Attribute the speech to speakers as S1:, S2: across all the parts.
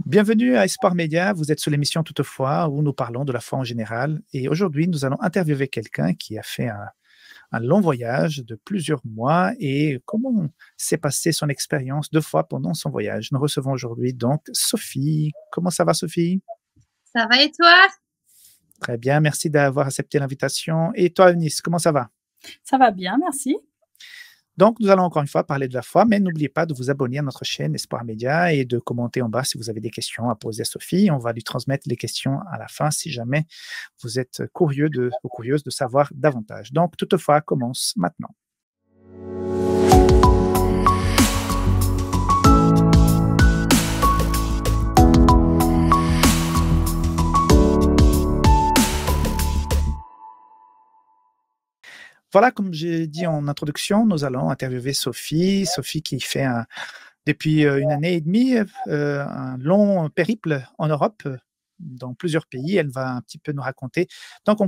S1: Bienvenue à Espoir Média, vous êtes sur l'émission Toutefois où nous parlons de la foi en général et aujourd'hui nous allons interviewer quelqu'un qui a fait un long voyage de plusieurs mois et comment s'est passée son expérience de foi pendant son voyage. Nous recevons aujourd'hui donc Sophie. Comment ça va Sophie?
S2: Ça va et toi?
S1: Très bien, merci d'avoir accepté l'invitation. Et toi Eunice, comment ça va?
S3: Ça va bien, merci.
S1: Donc, nous allons encore une fois parler de la foi, mais n'oubliez pas de vous abonner à notre chaîne Espoir Média et de commenter en bas si vous avez des questions à poser à Sophie. On va lui transmettre les questions à la fin si jamais vous êtes curieux ou curieuse de savoir davantage. Donc, toutefois, commence maintenant. Voilà, comme j'ai dit en introduction, nous allons interviewer Sophie. Sophie qui fait depuis une année et demie un long périple en Europe, dans plusieurs pays. Elle va un petit peu nous raconter. Donc,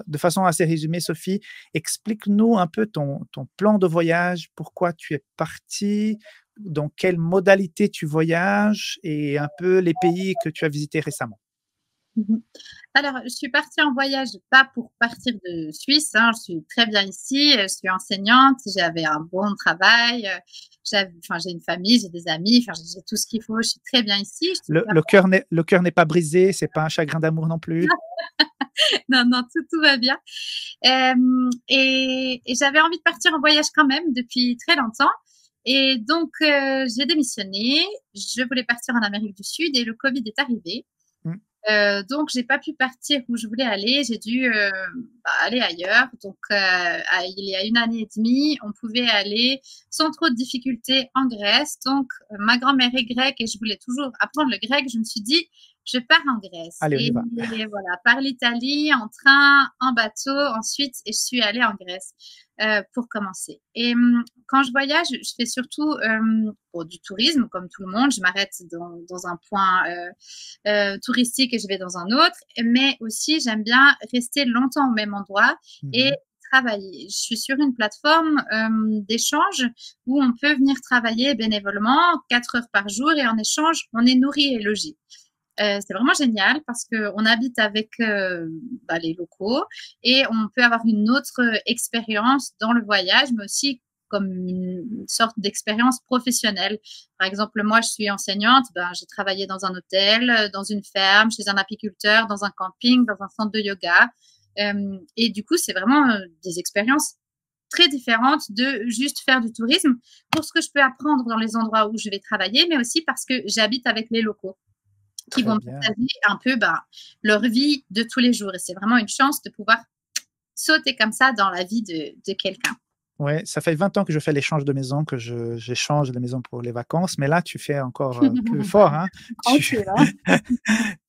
S1: de façon assez résumée, Sophie, explique-nous un peu ton plan de voyage, pourquoi tu es partie, dans quelle modalité tu voyages et un peu les pays que tu as visités récemment.
S2: Alors, je suis partie en voyage, pas pour partir de Suisse, hein, je suis très bien ici, je suis enseignante, j'avais un bon travail, j'ai une famille, j'ai des amis, j'ai tout ce qu'il faut, je suis très bien ici.
S1: Le cœur n'est pas brisé, c'est pas un chagrin d'amour non plus.
S2: Non, tout va bien. Et j'avais envie de partir en voyage quand même depuis très longtemps. Et donc, j'ai démissionné, je voulais partir en Amérique du Sud et le Covid est arrivé. Donc, j'ai pas pu partir où je voulais aller. J'ai dû aller ailleurs. Donc, il y a une année et demie, on pouvait aller sans trop de difficultés en Grèce. Donc, ma grand-mère est grecque et je voulais toujours apprendre le grec. Je me suis dit, je pars en Grèce.
S1: Allez, on y va.
S2: Et voilà, par l'Italie, en train, en bateau, ensuite, et je suis allée en Grèce pour commencer. Et quand je voyage, je fais surtout du tourisme, comme tout le monde. Je m'arrête dans un point touristique et je vais dans un autre. Mais aussi, j'aime bien rester longtemps au même endroit et travailler. Je suis sur une plateforme d'échange où on peut venir travailler bénévolement 4 heures par jour et en échange, on est nourri et logé. C'est vraiment génial parce qu'on habite avec les locaux et on peut avoir une autre expérience dans le voyage, mais aussi comme une sorte d'expérience professionnelle. Par exemple, moi, je suis enseignante, j'ai travaillé dans un hôtel, dans une ferme, chez un apiculteur, dans un camping, dans un centre de yoga. Et du coup, c'est vraiment des expériences très différentes de juste faire du tourisme pour ce que je peux apprendre dans les endroits où je vais travailler, mais aussi parce que j'habite avec les locaux qui vont partager un peu leur vie de tous les jours. Et c'est vraiment une chance de pouvoir sauter comme ça dans la vie de quelqu'un.
S1: Oui, ça fait 20 ans que je fais l'échange de maison, que j'échange de maison pour les vacances, mais là, tu fais encore plus fort. Hein.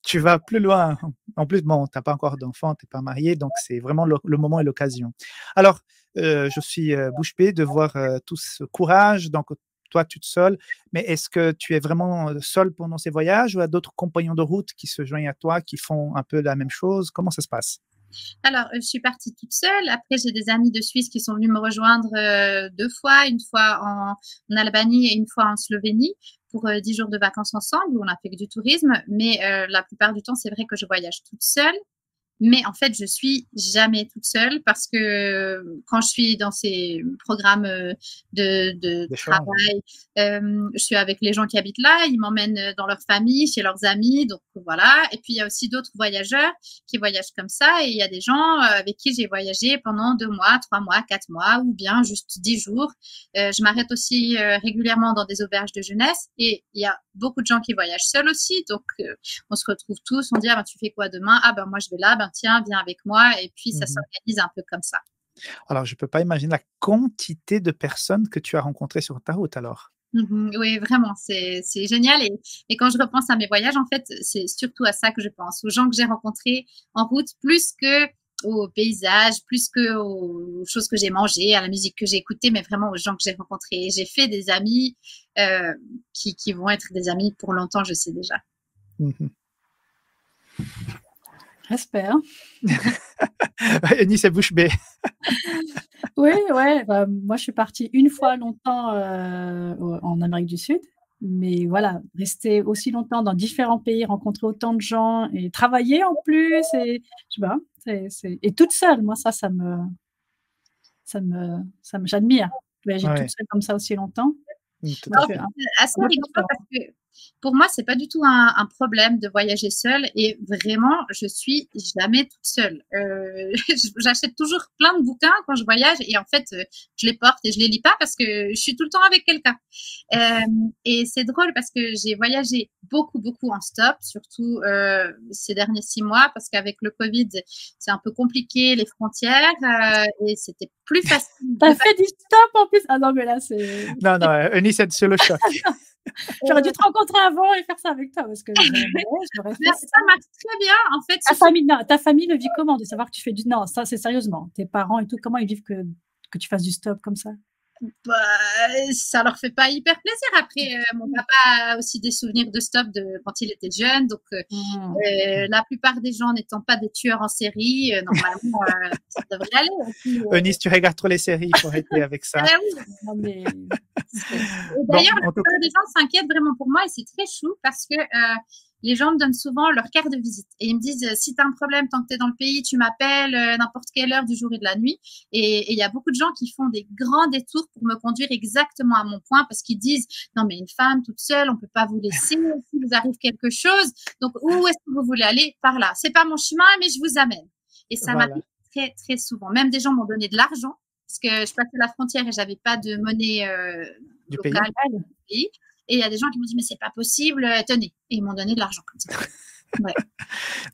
S1: Tu vas plus loin. En plus, bon, tu n'as pas encore d'enfant, tu n'es pas marié, donc c'est vraiment le moment et l'occasion. Alors, je suis bouche bée de voir tout ce courage, donc toi, toute seule, mais est-ce que tu es vraiment seule pendant ces voyages ou il y a d'autres compagnons de route qui se joignent à toi, qui font un peu la même chose? Comment ça se passe?
S2: Alors, je suis partie toute seule. Après, j'ai des amis de Suisse qui sont venus me rejoindre 2 fois, une fois en Albanie et une fois en Slovénie pour 10 jours de vacances ensemble où on a fait que du tourisme. Mais la plupart du temps, c'est vrai que je voyage toute seule. Mais en fait, je suis jamais toute seule parce que quand je suis dans ces programmes de travail, je suis avec les gens qui habitent là, ils m'emmènent dans leur famille, chez leurs amis, donc voilà. Et puis, il y a aussi d'autres voyageurs qui voyagent comme ça et il y a des gens avec qui j'ai voyagé pendant 2 mois, 3 mois, 4 mois ou bien juste 10 jours. Je m'arrête aussi régulièrement dans des auberges de jeunesse et il y a beaucoup de gens qui voyagent seuls aussi, donc on se retrouve tous, on dit tu fais quoi demain? Moi je vais là, tiens, viens avec moi, et puis ça s'organise un peu comme ça.
S1: Alors je peux pas imaginer la quantité de personnes que tu as rencontrées sur ta route alors.
S2: Oui, vraiment, c'est génial et quand je repense à mes voyages, en fait, c'est surtout à ça que je pense, aux gens que j'ai rencontrés en route, plus que aux paysages, plus que aux choses que j'ai mangées, à la musique que j'ai écoutée, mais vraiment aux gens que j'ai rencontrés. J'ai fait des amis qui vont être des amis pour longtemps, je sais déjà.
S3: J'espère.
S1: Eunice est bouche bée.
S3: Oui, ouais. Moi, je suis partie une fois longtemps en Amérique du Sud. Mais voilà, rester aussi longtemps dans différents pays, rencontrer autant de gens et travailler en plus, et je sais pas, et toute seule, moi j'admire. Voyager toute
S1: Ouais.
S3: seule comme ça aussi longtemps.
S1: Tout
S3: Moi,
S1: à
S2: En
S3: je suis
S1: fait.
S2: fait, c'est assez
S3: un peu
S2: rigolo
S3: différente.
S2: parce que pour moi, c'est pas du tout un problème de voyager seule et vraiment, je suis jamais toute seule. J'achète toujours plein de bouquins quand je voyage et en fait, je les porte et je les lis pas parce que je suis tout le temps avec quelqu'un. Et c'est drôle parce que j'ai voyagé beaucoup en stop, surtout ces derniers 6 mois parce qu'avec le Covid, c'est un peu compliqué les frontières et c'était plus facile
S3: T'as
S2: de
S3: fait du stop en plus? Ah non, mais là,
S1: Non, non, Eunice est sur le choc.
S3: j'aurais dû te rencontrer avant et faire ça avec toi parce que jamais j'aurais fait ça.
S2: Ça marche très bien en fait.
S3: Ta famille le vit comment de savoir que tu fais du... Non, ça c'est sérieusement. Tes parents et tout, comment ils vivent que tu fasses du stop comme ça?
S2: Bah, ça leur fait pas hyper plaisir. Après, mon papa a aussi des souvenirs de stop de quand il était jeune. Donc, la plupart des gens n'étant pas des tueurs en série, normalement, ça devrait aller. Puis,
S1: Eunice, tu regardes trop les séries, il faut arrêter avec ça.
S2: oui.
S3: Non, mais...
S2: Et
S1: Bon,
S2: d'ailleurs,
S1: en
S2: la
S1: tout
S2: plupart des gens s'inquiètent vraiment pour moi et c'est très chou parce que les gens me donnent souvent leur carte de visite et ils me disent si tu as un problème tant que tu es dans le pays, tu m'appelles n'importe quelle heure du jour et de la nuit. Et il y a beaucoup de gens qui font des grands détours pour me conduire exactement à mon point parce qu'ils disent non mais une femme toute seule, on peut pas vous laisser si vous arrive quelque chose. Donc où est-ce que vous voulez aller? Par là. C'est pas mon chemin mais je vous amène. Et ça
S1: voilà.
S2: m'arrive très très souvent. Même des gens m'ont donné de l'argent parce que je passais la frontière et j'avais pas de monnaie
S1: Du
S2: locale du pays. Et il y a des gens qui m'ont dit mais c'est pas possible, tenez. Et ils m'ont donné de l'argent comme ça. Ouais.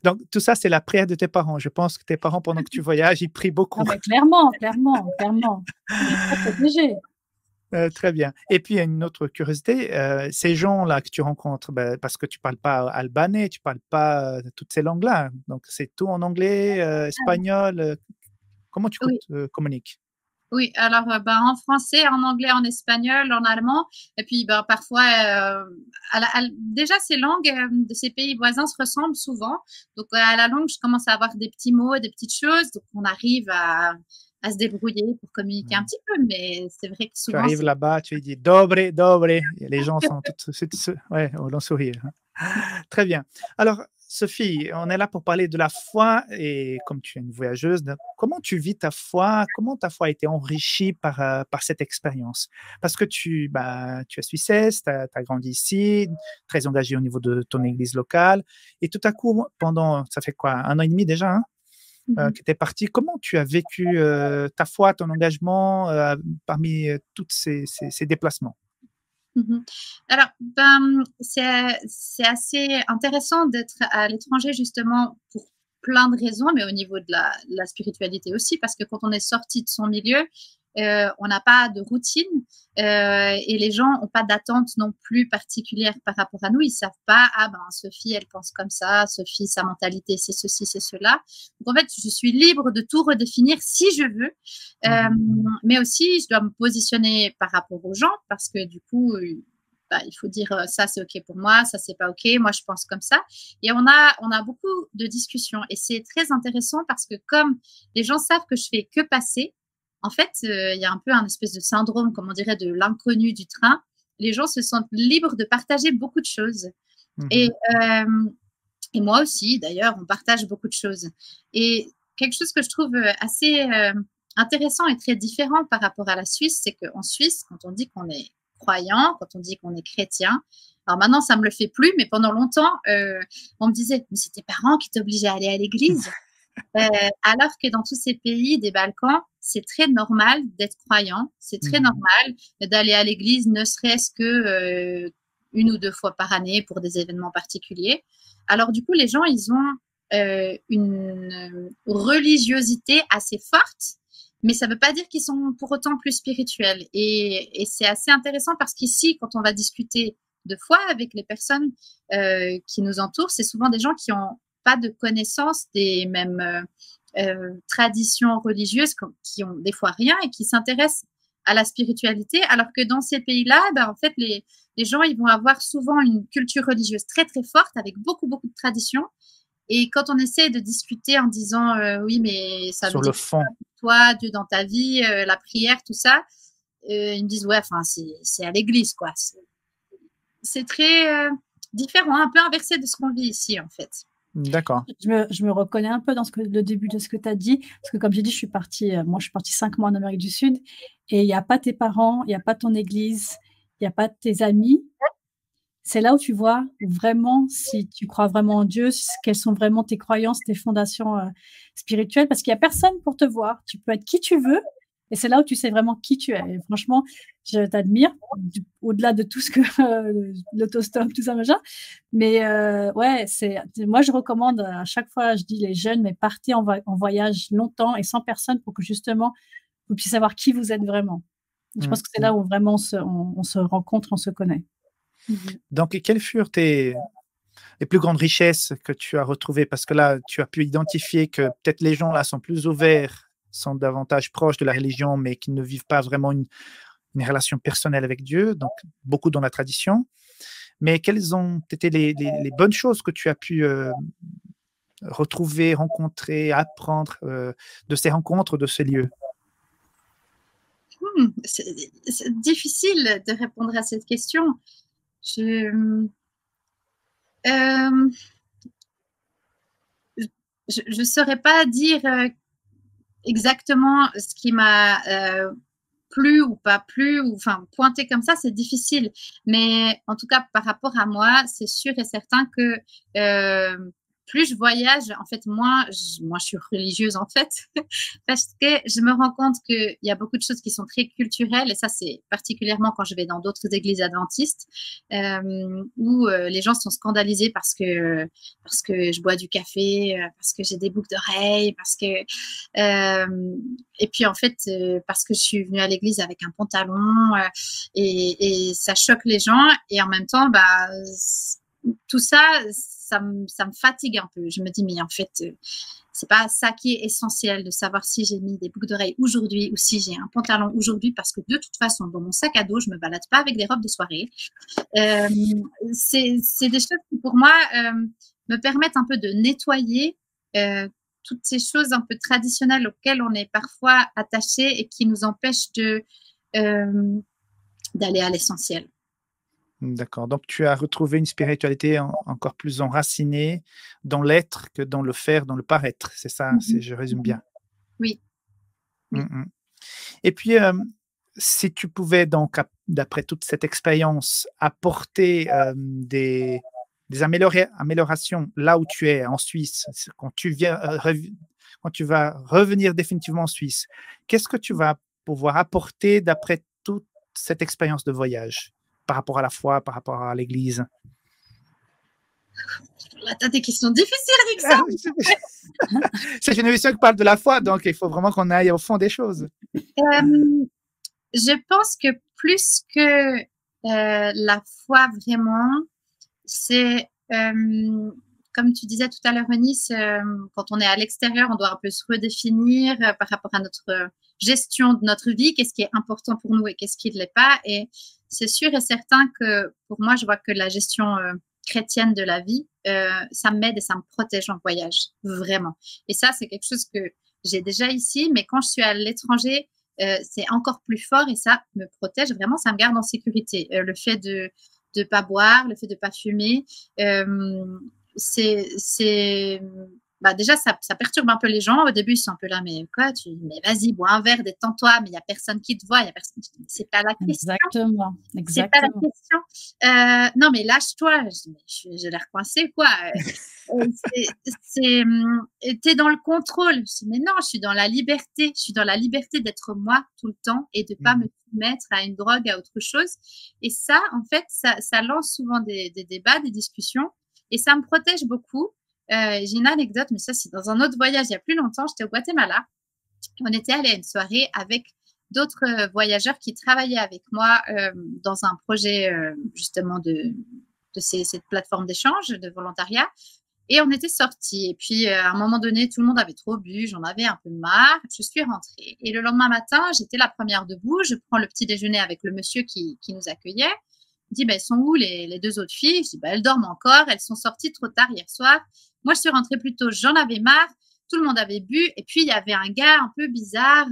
S1: Donc, tout ça, c'est la prière de tes parents. Je pense que tes parents, pendant que tu voyages, ils prient beaucoup.
S3: Non, mais clairement. On est très protégés.
S1: Très bien. Et puis, il y a une autre curiosité. Ces gens-là que tu rencontres, parce que tu parles pas albanais, tu parles pas toutes ces langues-là. Donc, c'est tout en anglais, espagnol. Comment tu
S2: Oui.
S1: communiques?
S2: Oui, alors en français, en anglais, en espagnol, en allemand, et puis parfois, déjà ces langues de ces pays voisins se ressemblent souvent. Donc à la langue, je commence à avoir des petits mots, des petites choses, donc on arrive à se débrouiller pour communiquer un petit peu, mais c'est vrai que
S1: Tu
S2: souvent
S1: arrives là-bas, tu dis dobre, dobre, et les gens sont tout de suite, ouais, au long sourire. Très bien. Alors, Sophie, on est là pour parler de la foi et comme tu es une voyageuse, comment tu vis ta foi? Comment ta foi a été enrichie par cette expérience? Parce que tu es suissesse, tu as grandi ici, très engagée au niveau de ton église locale, et tout à coup, ça fait quoi, 1 an et demi déjà, hein, que tu es partie, comment tu as vécu ta foi, ton engagement parmi tous ces déplacements?
S2: Alors, c'est assez intéressant d'être à l'étranger justement pour plein de raisons, mais au niveau de la spiritualité aussi, parce que quand on est sorti de son milieu, on n'a pas de routine et les gens n'ont pas d'attente non plus particulière par rapport à nous. Ils savent pas, ah ben Sophie, elle pense comme ça, Sophie, sa mentalité, c'est ceci, c'est cela. Donc en fait, je suis libre de tout redéfinir si je veux, mais aussi je dois me positionner par rapport aux gens parce que du coup, il faut dire ça c'est ok pour moi, ça c'est pas ok, moi je pense comme ça. Et on a beaucoup de discussions et c'est très intéressant parce que comme les gens savent que je fais que passer, en fait, il y a un peu un espèce de syndrome, comme on dirait, de l'inconnu du train. Les gens se sentent libres de partager beaucoup de choses. Et moi aussi, d'ailleurs, on partage beaucoup de choses. Et quelque chose que je trouve assez intéressant et très différent par rapport à la Suisse, c'est qu'en Suisse, quand on dit qu'on est croyant, quand on dit qu'on est chrétien, alors maintenant, ça me le fait plus, mais pendant longtemps, on me disait, mais c'est tes parents qui t'obligeaient à aller à l'église. Alors que dans tous ces pays des Balkans, c'est très normal d'être croyant, c'est très normal d'aller à l'église, ne serait-ce que 1 ou 2 fois par année pour des événements particuliers. Alors du coup, les gens, ils ont une religiosité assez forte, mais ça ne veut pas dire qu'ils sont pour autant plus spirituels. Et c'est assez intéressant parce qu'ici, quand on va discuter de foi avec les personnes qui nous entourent, c'est souvent des gens qui ont pas de connaissance des mêmes traditions religieuses qui ont des fois rien et qui s'intéressent à la spiritualité, alors que dans ces pays-là, en fait, les gens, ils vont avoir souvent une culture religieuse très, très forte avec beaucoup, beaucoup de traditions. Et quand on essaie de discuter en disant oui, mais ça
S1: Sur
S2: veut
S1: le
S2: dire
S1: fond.
S2: toi, Dieu dans ta vie, la prière, tout ça, ils me disent ouais, enfin, c'est à l'église, quoi. c'est très différent, un peu inversé de ce qu'on vit ici, en fait.
S1: D'accord.
S3: Je me reconnais un peu dans le début de ce que tu as dit, parce que comme j'ai dit, je suis partie 5 mois en Amérique du Sud, et il n'y a pas tes parents, il n'y a pas ton église, il n'y a pas tes amis. C'est là où tu vois vraiment si tu crois vraiment en Dieu, quelles sont vraiment tes croyances, tes fondations spirituelles, parce qu'il n'y a personne pour te voir. Tu peux être qui tu veux, et c'est là où tu sais vraiment qui tu es. Et franchement, je t'admire, au-delà de tout ce que l'autostop, tout ça, machin. Mais ouais, moi, je recommande à chaque fois, je dis les jeunes, mais partez en voyage longtemps et sans personne pour que justement, vous puissiez savoir qui vous êtes vraiment. Je pense que c'est là où vraiment on se rencontre, on se connaît.
S1: Donc, quelles furent les plus grandes richesses que tu as retrouvées? Parce que là, tu as pu identifier que peut-être les gens là sont plus ouverts, sont davantage proches de la religion, mais qui ne vivent pas vraiment une relation personnelle avec Dieu, donc beaucoup dans la tradition. Mais quelles ont été les bonnes choses que tu as pu retrouver, rencontrer, apprendre de ces rencontres, de ces lieux?
S2: C'est difficile de répondre à cette question. Je ne saurais pas dire exactement ce qui m'a plu ou pas plu, ou enfin pointer comme ça, c'est difficile. Mais en tout cas, par rapport à moi, c'est sûr et certain que plus je voyage, en fait, moi, je suis religieuse, en fait, parce que je me rends compte qu'il y a beaucoup de choses qui sont très culturelles, et ça, c'est particulièrement quand je vais dans d'autres églises adventistes, où les gens sont scandalisés parce que je bois du café, parce que j'ai des boucles d'oreilles, parce que... et puis, en fait, parce que je suis venue à l'église avec un pantalon, et ça choque les gens, et en même temps, bah, tout ça... Ça me fatigue un peu. Je me dis, mais en fait, c'est pas ça qui est essentiel, de savoir si j'ai mis des boucles d'oreilles aujourd'hui ou si j'ai un pantalon aujourd'hui, parce que de toute façon, dans mon sac à dos, je me balade pas avec des robes de soirée. C'est des choses qui, pour moi, me permettent un peu de nettoyer toutes ces choses un peu traditionnelles auxquelles on est parfois attaché et qui nous empêchent d'aller à l'essentiel.
S1: D'accord. Donc, tu as retrouvé une spiritualité encore plus enracinée dans l'être que dans le faire, dans le paraître. C'est ça, je résume bien.
S2: Oui. Oui.
S1: Et puis, si tu pouvais donc, d'après toute cette expérience, apporter des améliorations là où tu es, en Suisse, quand tu vas revenir définitivement en Suisse, qu'est-ce que tu vas pouvoir apporter d'après toute cette expérience de voyage? Par rapport à la foi, par rapport à l'Église?
S2: Là, tu as des questions difficiles, Rickson.
S1: C'est une émission qui parle de la foi, donc il faut vraiment qu'on aille au fond des choses.
S2: Je pense que plus que la foi, vraiment, c'est, comme tu disais tout à l'heure, Eunice, quand on est à l'extérieur, on doit un peu se redéfinir par rapport à notre gestion de notre vie, qu'est-ce qui est important pour nous et qu'est-ce qui ne l'est pas. Et c'est sûr et certain que pour moi, je vois que la gestion chrétienne de la vie, ça m'aide et ça me protège en voyage, vraiment. Et ça, c'est quelque chose que j'ai déjà ici, mais quand je suis à l'étranger, c'est encore plus fort et ça me protège, vraiment, ça me garde en sécurité. Le fait de ne pas boire, le fait de ne pas fumer, bah déjà, ça perturbe un peu les gens. Au début, ils sont un peu là, mais quoi, mais vas-y, bois un verre, détends-toi, mais il n'y a personne qui te voit, il n'y a personne. C'est pas la question.
S3: Exactement.
S2: C'est pas la question. Non, mais lâche-toi. J'ai l'air coincée, quoi. T'es dans le contrôle. Je dis, mais non, je suis dans la liberté. Je suis dans la liberté d'être moi tout le temps et de pas me soumettre à une drogue, à autre chose. Et ça, en fait, ça lance souvent des débats, des discussions, et ça me protège beaucoup. J'ai une anecdote, mais ça, c'est dans un autre voyage il y a plus longtemps. J'étais au Guatemala. On était allé à une soirée avec d'autres voyageurs qui travaillaient avec moi dans un projet justement de cette plateforme d'échange, de volontariat. Et on était sortis. Et puis, à un moment donné, tout le monde avait trop bu. J'en avais un peu marre. Je suis rentrée. Et le lendemain matin, j'étais la première debout. Je prends le petit déjeuner avec le monsieur qui nous accueillait. Il dit, elles sont où les deux autres filles? Je dis, elles dorment encore. Elles sont sorties trop tard hier soir. Moi, je suis rentrée plus tôt. J'en avais marre. Tout le monde avait bu. Et puis, il y avait un gars un peu bizarre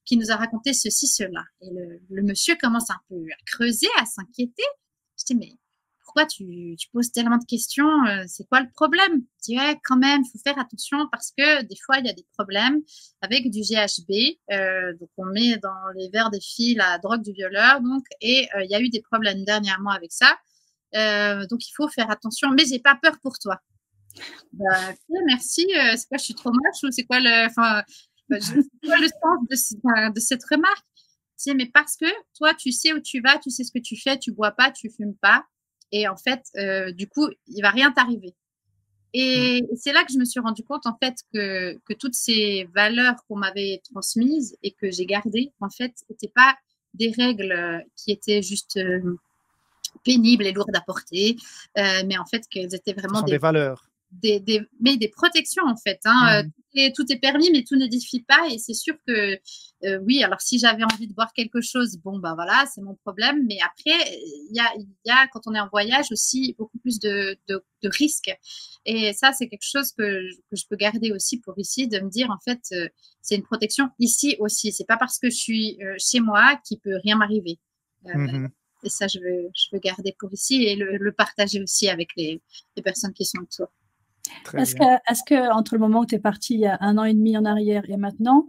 S2: qui nous a raconté ceci, cela. Et le monsieur commence un peu à creuser, à s'inquiéter. Je dis, mais pourquoi tu poses tellement de questions? C'est quoi le problème? Je dis, ouais, quand même, il faut faire attention parce que des fois, il y a des problèmes avec du GHB. Donc, on met dans les verres des filles la drogue du violeur. Donc, et il y a eu des problèmes dernièrement avec ça. Donc, il faut faire attention. Mais j'ai pas peur pour toi. Bah, ok, merci. C'est quoi, je suis trop moche ou c'est quoi c'est quoi le sens de cette remarque? Mais parce que toi, tu sais où tu vas, tu sais ce que tu fais, tu bois pas, tu fumes pas. Et en fait, du coup, il va rien t'arriver. Et c'est là que je me suis rendu compte, en fait, que toutes ces valeurs qu'on m'avait transmises et que j'ai gardées, en fait, n'étaient pas des règles qui étaient juste pénibles et lourdes à porter, mais en fait, qu'elles étaient vraiment
S1: des valeurs.
S2: Mais des protections en fait. Tout est permis, mais tout n'édifie pas. Et c'est sûr que oui, alors si j'avais envie de boire quelque chose, bon ben voilà, c'est mon problème. Mais après, il y a quand on est en voyage aussi beaucoup plus de risques. Et ça, c'est quelque chose que je peux garder aussi pour ici, de me dire en fait, c'est une protection ici aussi. C'est pas parce que je suis chez moi qu'il peut rien m'arriver. Et ça, je veux garder pour ici et le partager aussi avec les personnes qui sont autour.
S3: Est-ce que entre le moment où tu es partie il y a 1 an et demi en arrière et maintenant,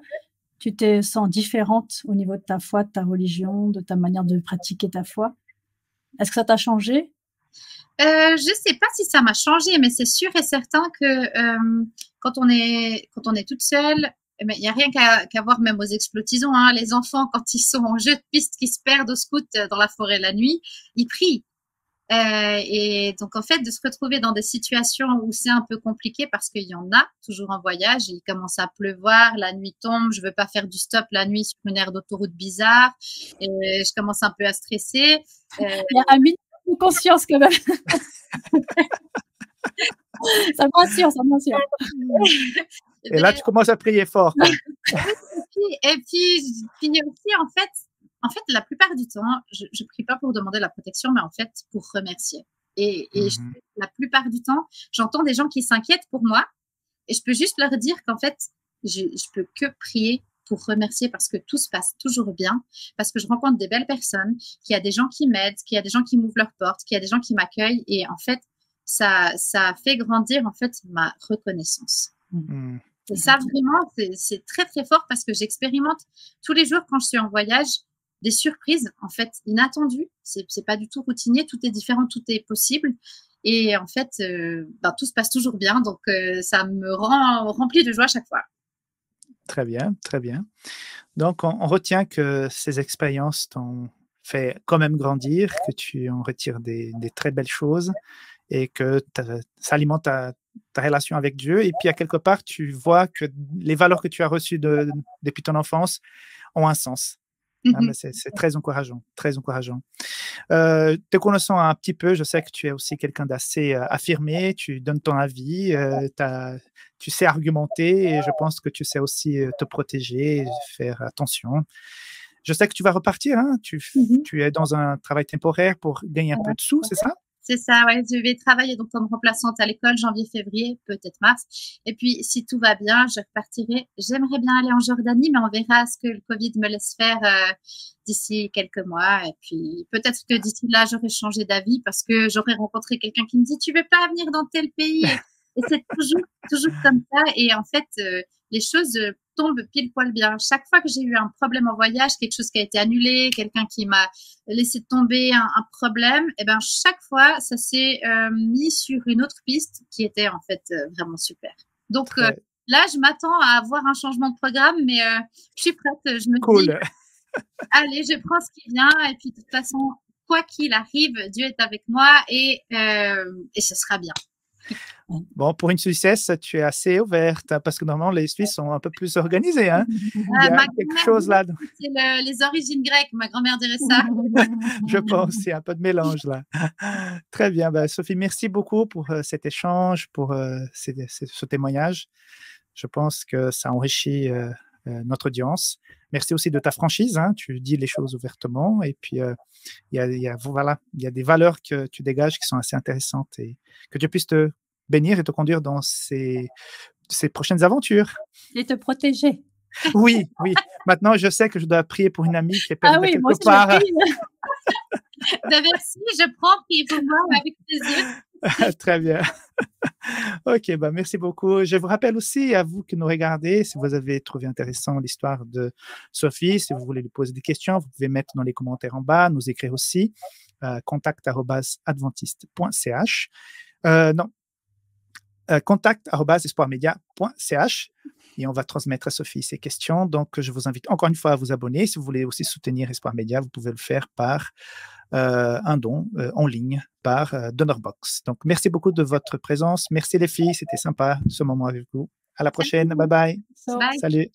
S3: tu te sens différente au niveau de ta foi, de ta religion, de ta manière de pratiquer ta foi? Est-ce que ça t'a changé?
S2: Je sais pas si ça m'a changé, mais c'est sûr et certain que quand on est toute seule, il n'y a rien qu'à voir même aux exploitations. Les enfants, quand ils sont en jeu de piste, qui se perdent au scout dans la forêt la nuit, ils prient. Et donc, en fait, de se retrouver dans des situations où c'est un peu compliqué parce qu'il y en a toujours en voyage, il commence à pleuvoir, la nuit tombe, je veux pas faire du stop la nuit sur une aire d'autoroute bizarre, et je commence un peu à stresser.
S3: Il y a un minimum de conscience quand même. Ça me rassure.
S1: Et là, tu commences à prier fort.
S2: Et puis aussi, en fait, la plupart du temps, je prie pas pour demander la protection, mais en fait, pour remercier. Et la plupart du temps, j'entends des gens qui s'inquiètent pour moi et je peux juste leur dire qu'en fait, je peux que prier pour remercier parce que tout se passe toujours bien, parce que je rencontre des belles personnes, qu'il y a des gens qui m'aident, qu'il y a des gens qui m'ouvrent leurs portes, qu'il y a des gens qui m'accueillent et en fait, ça fait grandir en fait ma reconnaissance. Et ça, vraiment, c'est très, très fort parce que j'expérimente tous les jours quand je suis en voyage des surprises, en fait, inattendues. C'est pas du tout routinier, tout est différent, tout est possible. Et en fait, tout se passe toujours bien. Donc, ça me remplit de joie à chaque fois.
S1: Très bien, très bien. Donc, on retient que ces expériences t'ont fait quand même grandir, que tu en retires des très belles choses et que ça alimente ta relation avec Dieu. Et puis, à quelque part, tu vois que les valeurs que tu as reçues depuis ton enfance ont un sens. C'est très encourageant, très encourageant. Te connaissant un petit peu, je sais que tu es aussi quelqu'un d'assez affirmé, tu donnes ton avis, tu sais argumenter et je pense que tu sais aussi te protéger, faire attention. Je sais que tu vas repartir, hein? Tu es dans un travail temporaire pour gagner un peu de sous, c'est ça?
S2: C'est ça, ouais. Je vais travailler donc comme remplaçante à l'école janvier-février, peut-être mars. Et puis, si tout va bien, je repartirai. J'aimerais bien aller en Jordanie, mais on verra ce que le Covid me laisse faire d'ici quelques mois. Et puis, peut-être que d'ici là, j'aurai changé d'avis parce que j'aurai rencontré quelqu'un qui me dit « Tu veux pas venir dans tel pays ?» Et c'est toujours comme ça. Et en fait, les choses tombe pile poil bien. Chaque fois que j'ai eu un problème en voyage, quelque chose qui a été annulé, quelqu'un qui m'a laissé tomber un problème, et ben chaque fois ça s'est mis sur une autre piste qui était en fait vraiment super. Donc là, je m'attends à avoir un changement de programme, mais je suis prête. Je me dis, allez, je prends ce qui vient et puis de toute façon, quoi qu'il arrive, Dieu est avec moi et ce sera bien.
S1: Bon, pour une Suissesse, tu es assez ouverte parce que normalement, les Suisses sont un peu plus organisés. Hein? Il y a quelque chose là.
S2: C'est les origines grecques, ma grand-mère dirait ça.
S1: Je pense, il y a un peu de mélange là. Très bien. Sophie, merci beaucoup pour cet échange, pour ce témoignage. Je pense que ça enrichit notre audience. Merci aussi de ta franchise. Hein? Tu dis les choses ouvertement. Et puis, il y a des valeurs que tu dégages qui sont assez intéressantes et que tu puisses te bénir et te conduire dans ces prochaines aventures.
S3: Et te protéger.
S1: Oui, oui. Maintenant, je sais que je dois prier pour une amie qui est
S3: Ah
S1: perdue
S3: oui, moi
S1: quelque
S3: aussi,
S1: part.
S3: je prie.
S2: Merci, je prends, priez pour moi avec plaisir.
S1: Très bien. Ok, bah merci beaucoup. Je vous rappelle aussi à vous qui nous regardez, si vous avez trouvé intéressant l'histoire de Sophie, si vous voulez lui poser des questions, vous pouvez mettre dans les commentaires en bas, nous écrire aussi, contact@adventiste.ch. Non, contact@espoirmedia.ch et on va transmettre à Sophie ces questions. Donc, je vous invite encore une fois à vous abonner. Si vous voulez aussi soutenir Espoir Média, vous pouvez le faire par un don en ligne par Donorbox. Donc, merci beaucoup de votre présence. Merci les filles, c'était sympa ce moment avec vous. À la prochaine. Bye bye.
S3: So,
S2: Bye.
S1: Salut.